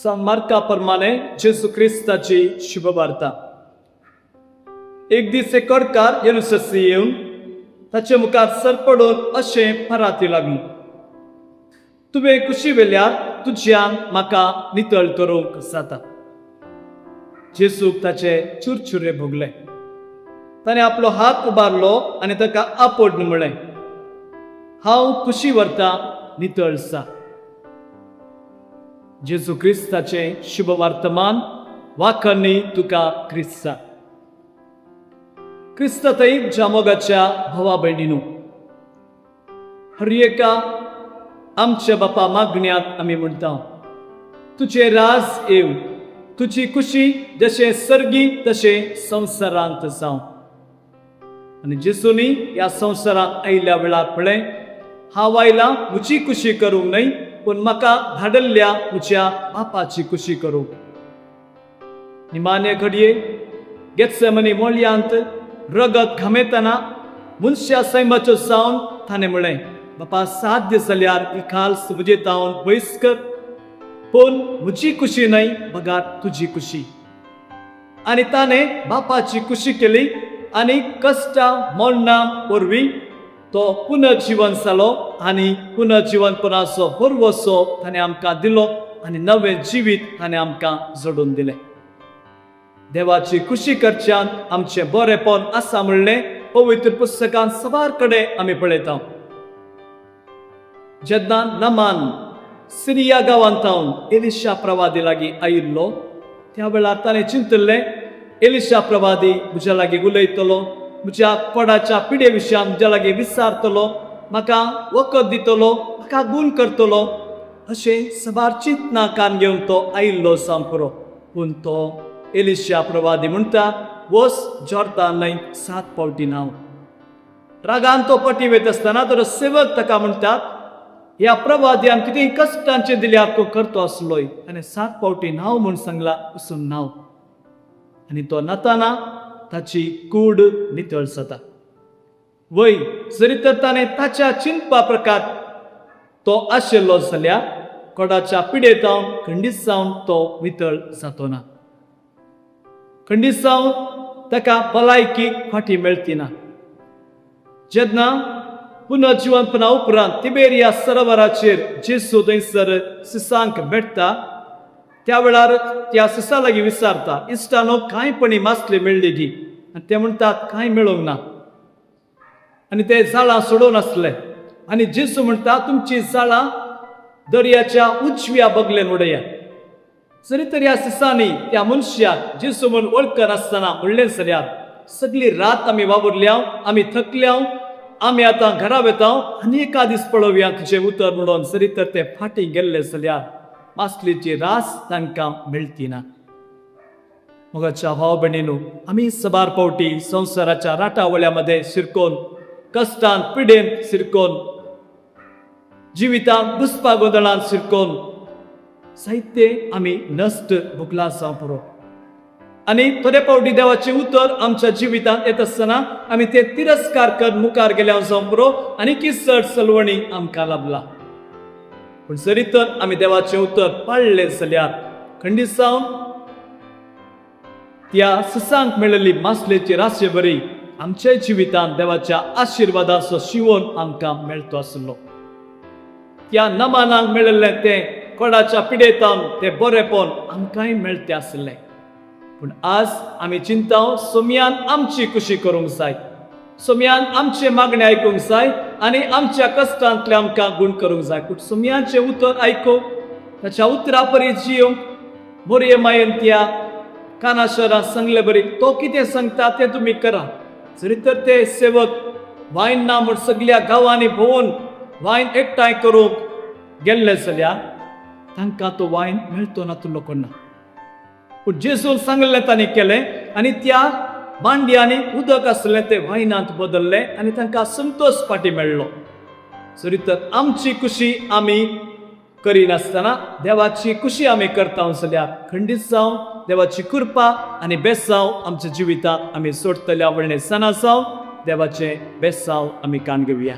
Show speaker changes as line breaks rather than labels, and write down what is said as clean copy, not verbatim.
मार्का प्रमाणे जेसू ख्रिस्ताची शुभ वार्ता. एक दीस एक कडकार येरुशलेम येवन ताचे मुखार सरपडून अशें फराती लागलो, तुवें कुशी वेल्यार तुज्यान म्हाका नितळ करूंक जाता. जेसूक ताचे चुरचुरे भोगले. ताणें आपलो हात उबारलो आनी ताका आपड म्हणलें, हांव कुशी व्हरता, नितळ जा. जेसू ख्रिस्ताचे शुभ वर्तमान वाखणी तुका ख्रिस्ता. क्रिस्तातय जामोगाच्या भावा भयणीनो, हर एका आमच्या बापा मागण्यांत आमी म्हणटा, तुझे राज येव, तुझी खुशी जशे सर्गी तशे संवसारांत जावं. आनी जेसूनी ह्या संवसारांत आयिल्ल्या वेळार म्हळें, हांव आयला म्हजी खुशी करूंक न्हय, पूण म्हाका धाडल्ल्या म्हज्या बापाची खुशी करूंक. निमाणे घडये गेत्सेमनी मोळयांत रगत घामेतना मनशा सैमाच्यो जावन ताणें म्हळें, बापा साध्य जाल्यार ही खाल्स म्हजे तावन पयस कर, पूण म्हजी खुशी न्हय बगार तुजी खुशी. आनी ताणें बापाची खुशी केली आनी कश्टा मोडना वरवीं तो पुनर्जीवन जालो आनी पुनर्जीवनपणाचो होरवसो ताणें आमकां दिलो आनी नवें जिवीत ताणें आमकां जोडून दिलें. देवाची खुशी करच्यान आमचें बरेंपण आसा म्हणलें पवित्र पुस्तकांत सवार कडेन आमी पळयता. जेन्ना नामान सिरिया गांवांतावन एलिशा प्रवादी लागीं आयिल्लो, त्या वेळार ताणें चिंतलें, एलिशा प्रवादी म्हज्या लागीं उलयतलो, म्हज्या कोडाच्या पिडे विशयान म्हज्या लागीं विचारतलो, म्हाका वखद दितलो, म्हाका गूण करतलो, अशें सवार चिंतना कान घेवन तो आयिल्लो जावन पुरो. पूण तो एलिशा प्रवादी म्हणटा, वस जोर्दान न्हंय 7 फावटी न्हांव. रागान तो पटी वयता आसतना तो सेवक ताका म्हणटात, ह्या प्रवाद्यान कितें कश्टांचे दिल्यार तो करतो आसलोय, आनी 7 फावटी न्हांव म्हूण सांगला, वचून न्हांव. आनी तो न्हाताना ताची कूड नितळ जाता. वय जरी तर ताणें ताच्या चिंतपा प्रकार तो आशिल्लो जाल्यार कोडाच्या पिडेतावन खंडीत जावन तो नितळ जातो ना. खंडीत जावन ताका भलायकीक फाटी मेळची ना. जेन्ना पुनर्जीवनपणा उपरांत तिबेरिया सरोवराचेर जेसू थंयसर सिसांक भेटता, त्या वेळार त्या सिसा लागीं विचारता, इश्टानो कांय पणी मासली मेळ्ळी गी. आनी ते म्हणटात, कांय मेळोंक ना. आनी ते जाळां सोडून आसले. आनी जेसू म्हणटा, तुमची जाळां दर्याच्या उजव्या बगलेन उडया. जरी तर ह्या सिसांनी त्या मनशाक जेसू म्हूण वळखनासतना म्हणलें जाल्यार, सगळी रात आमी वावुरल्या, आमी थकल्या, आमी आतां घरा वेता आनी एका दीस पळोवया तुजें उतर म्हणून जरी तर ते फाटी गेल्ले जाल्यार मासलीची रास तांकां मेळची ना. मोगाच्या भाव भयणीनो, आमी सबार पावटी संवसाराच्या राटावळ्यामध्ये शिरकोन, कश्टांत पिडेन शिरकोन, जिवितांत दुस्पा गोंदळांत शिरकोन साहित्य आमी नश्ट भोगला जावं पुरो. आनी थोडे पावटी देवाचें उतर आमच्या जिवितांत येत आसतना आमी ते तिरस्कार कर मुखार गेल्या जावं पुरो आनी किचड चलवणी आमकां लाभला. पूण जरी तर आमी देवाचें उतर पाळलें जाल्यार खंडीत जावन त्या सिसांक मेळिल्ली मासलेची राशी बरी आमच्या जिवितांत देवाच्या आशिर्वादाचो शिवोन आमकां मेळटो आसलो. त्या नमानाक मेळिल्लें तें कोडाच्या पिडेतान तें बरेंपण आमकांय मेळटें आसलें. पूण आज आमी चिंताव, सोम्यान आमची खुशी करूंक जाय, सोम्यान आमचे मागणे आयकूंक जाय आनी आमच्या कश्टांतले आमकां गूण करूंक जाय. पूण सोम्याचें उतर आयकूंक, ताच्या उतरा परी जियोंक, मोरये मायेन त्या कानाशरान सांगले बरी, तो कितें सांगता तें तुमी करा. जरी तर ते सेवक वायन ना म्हूण सगळ्या गांवांनी भोंवून वायन एकठांय करूंक गेल्ले जाल्यार तांकां तो वायन मेळटो ना तुलो कोन्ना. पूण जेसून सांगलें तांणी केलें आनी त्या मांड्यांनी उदक आसलें तें वायनांत बदल्लें आनी तांकां संतोश फाटी मेळ्ळो. जरी तर आमची खुशी आमी करिनासतना देवाची खुशी आमी करता जाल्यार खंडीत जावं देवाची कृपा आनी बेसांव आमच्या जिवितांत आमी सोडटल्या वळणे सणा जावं देवाचें बेसांव आमी कान घेवया.